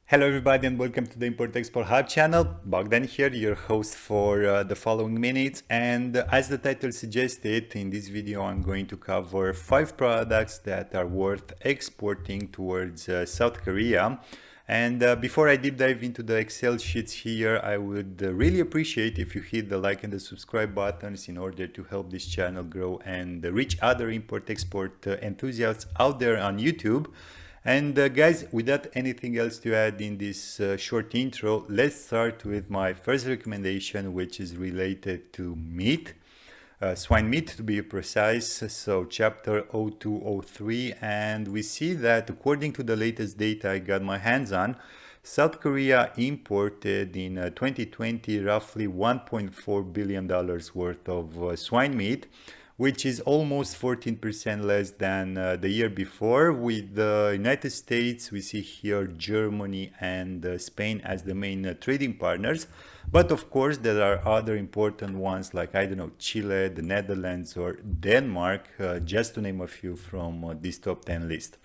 Hello everybody and welcome to the Import-Export Hub channel. Bogdan here, your host for the following minutes. And as the title suggested, in this video I'm going to cover 5 products that are worth exporting towards South Korea. And before I deep dive into the Excel sheets here, I would really appreciate if you hit the like and the subscribe buttons in order to help this channel grow and reach other import-export enthusiasts out there on YouTube. And guys, without anything else to add in this short intro, let's start with my first recommendation, which is related to meat, swine meat to be precise. So chapter 0203, and we see that according to the latest data I got my hands on, South Korea imported in 2020 roughly $1.4 billion worth of swine meat, which is almost 14% less than the year before. With the United States, we see here Germany and Spain as the main trading partners. But of course, there are other important ones like, I don't know, Chile, the Netherlands, or Denmark, just to name a few from this top 10 list.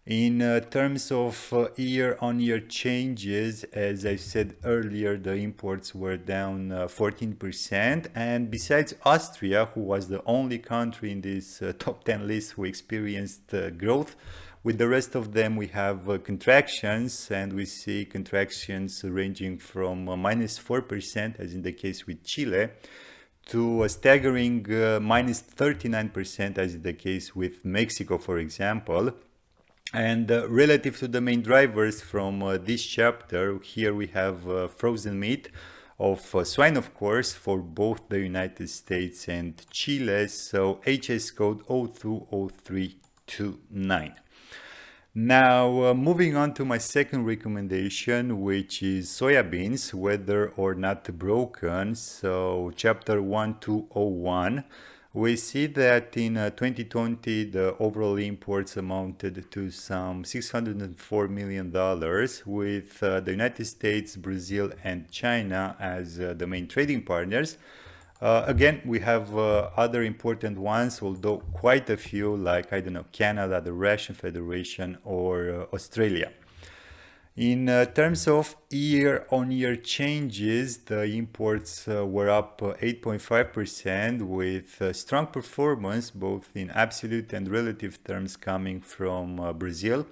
In terms of year-on-year changes, as I said earlier, the imports were down 14%. And besides Austria, who was the only country in this top 10 list who experienced growth, with the rest of them we have contractions, and we see contractions ranging from minus 4%, as in the case with Chile, to a staggering minus 39%, as is the case with Mexico, for example. And relative to the main drivers from this chapter, here we have frozen meat of swine, of course, for both the United States and Chile. So HS code 020329. Now, moving on to my second recommendation, which is soya beans, whether or not broken. So chapter 1201. We see that in 2020, the overall imports amounted to some $604 million, with the United States, Brazil, and China as the main trading partners. Again, we have other important ones, although quite a few, like, I don't know, Canada, the Russian Federation, or Australia. In terms of year-on-year changes, the imports were up 8.5% with strong performance both in absolute and relative terms coming from Brazil,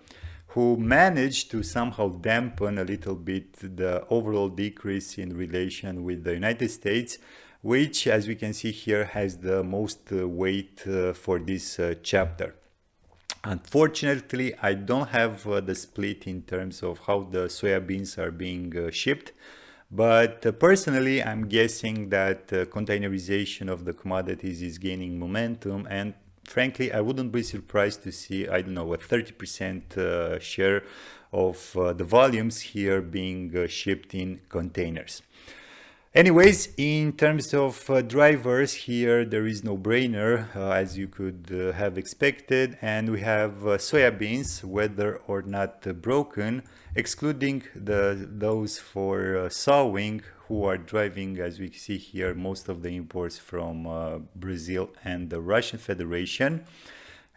who managed to somehow dampen a little bit the overall decrease in relation with the United States, which, as we can see here, has the most weight for this chapter. Unfortunately, I don't have the split in terms of how the soya beans are being shipped, but personally, I'm guessing that containerization of the commodities is gaining momentum, and frankly, I wouldn't be surprised to see, I don't know, a 30% share of the volumes here being shipped in containers. Anyways, in terms of drivers, here there is no brainer, as you could have expected, and we have soya beans, whether or not broken, excluding those for sowing, who are driving, as we see here, most of the imports from Brazil and the Russian Federation.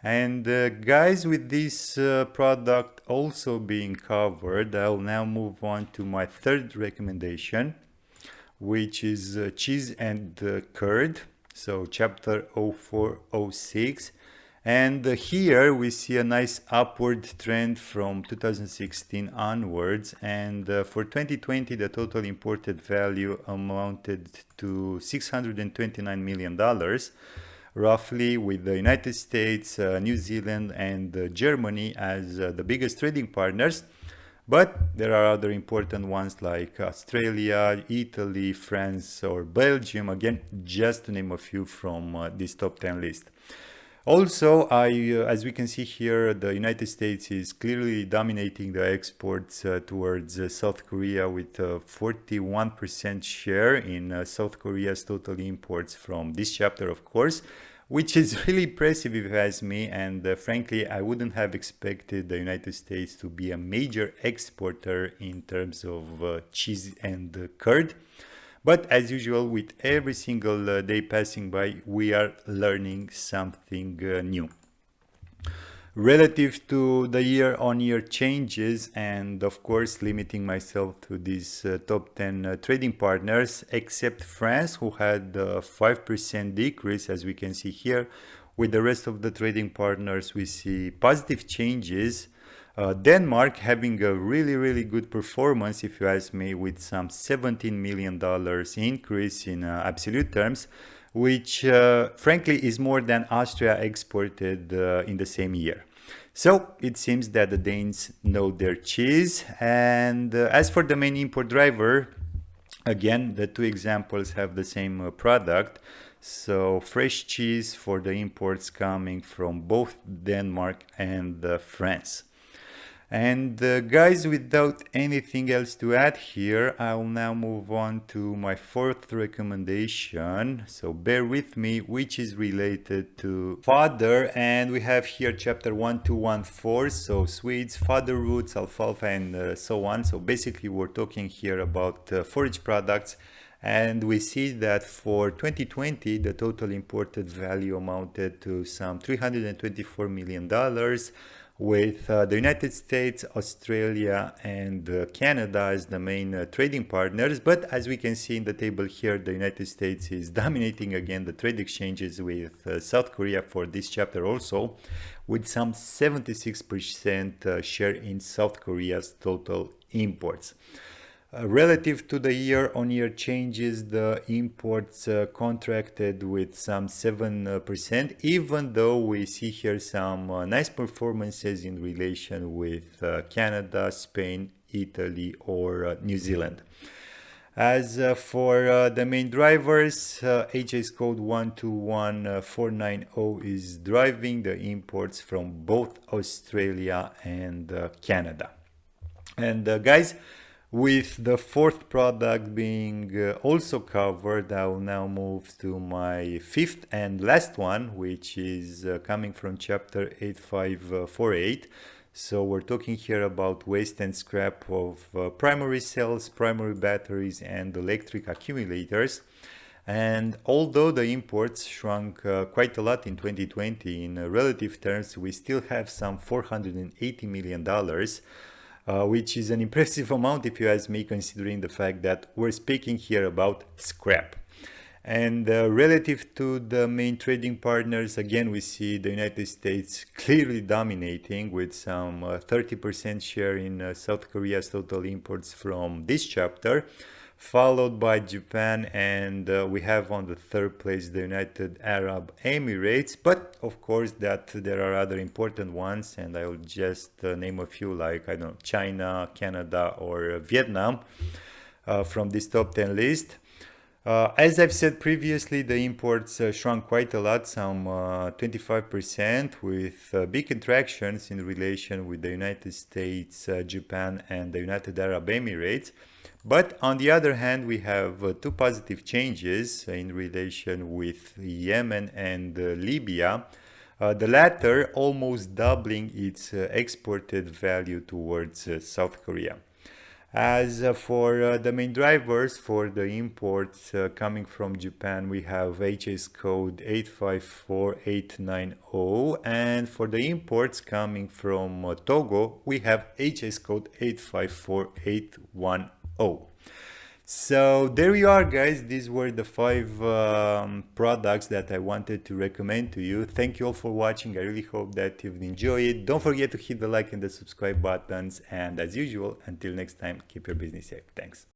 And guys, with this product also being covered, I'll now move on to my third recommendation, which is cheese and curd. So chapter 0406. And here we see a nice upward trend from 2016 onwards. And for 2020, the total imported value amounted to $629 million, roughly, with the United States, New Zealand, and Germany as the biggest trading partners. But there are other important ones like Australia, Italy, France, or Belgium, again, just to name a few from this top 10 list. Also, as we can see here, the United States is clearly dominating the exports towards South Korea with a 41% share in South Korea's total imports from this chapter, of course, which is really impressive if you ask me. And frankly, I wouldn't have expected the United States to be a major exporter in terms of cheese and curd. But as usual, with every single day passing by, we are learning something new. Relative to the year-on-year changes, and of course limiting myself to these top 10 trading partners, except France, who had a 5% decrease, as we can see here. With the rest of the trading partners, we see positive changes. Denmark having a really good performance, if you ask me, with some $17 million increase in absolute terms, which frankly is more than Austria exported in the same year. So it seems that the Danes know their cheese. And as for the main import driver, again, the two examples have the same product. So fresh cheese for the imports coming from both Denmark and France. And guys, without anything else to add here, I'll now move on to my fourth recommendation. So bear with me, which is related to fodder. And we have here chapter 1214. So Swedes, fodder roots, alfalfa, and so on. So basically, we're talking here about forage products. And we see that for 2020, the total imported value amounted to some $324 million, with the United States, Australia, and Canada as the main trading partners. But as we can see in the table here, the United States is dominating again the trade exchanges with South Korea for this chapter also, with some 76% share in South Korea's total imports. Relative to the year-on-year changes, the imports contracted with some 7%, even though we see here some nice performances in relation with Canada, Spain, Italy, or New Zealand. As for the main drivers, HS code 121490 is driving the imports from both Australia and Canada. And guys, with the fourth product being also covered, I will now move to my fifth and last one, which is coming from chapter 8548. So we're talking here about waste and scrap of primary cells, primary batteries, and electric accumulators. And although the imports shrunk quite a lot in 2020, in relative terms, we still have some $480 million. Which is an impressive amount if you ask me, considering the fact that we're speaking here about scrap. And relative to the main trading partners, again, we see the United States clearly dominating with some 30% share in South Korea's total imports from this chapter, followed by Japan, and we have on the third place the United Arab Emirates. But of course that there are other important ones, and I will just name a few, like, I don't know, China, Canada, or Vietnam from this top 10 list. As I've said previously, the imports shrunk quite a lot, some 25%, with big contractions in relation with the United States, Japan, and the United Arab Emirates. But on the other hand, we have two positive changes in relation with Yemen and Libya. The latter almost doubling its exported value towards South Korea. As for the main drivers for the imports coming from Japan, we have HS code 854890, and for the imports coming from Togo, we have HS code 854810. So there you are, guys. These were the five products that I wanted to recommend to you. Thank you all for watching. I really hope that you've enjoyed it. Don't forget to hit the like and the subscribe buttons. And as usual, until next time, keep your business safe. Thanks.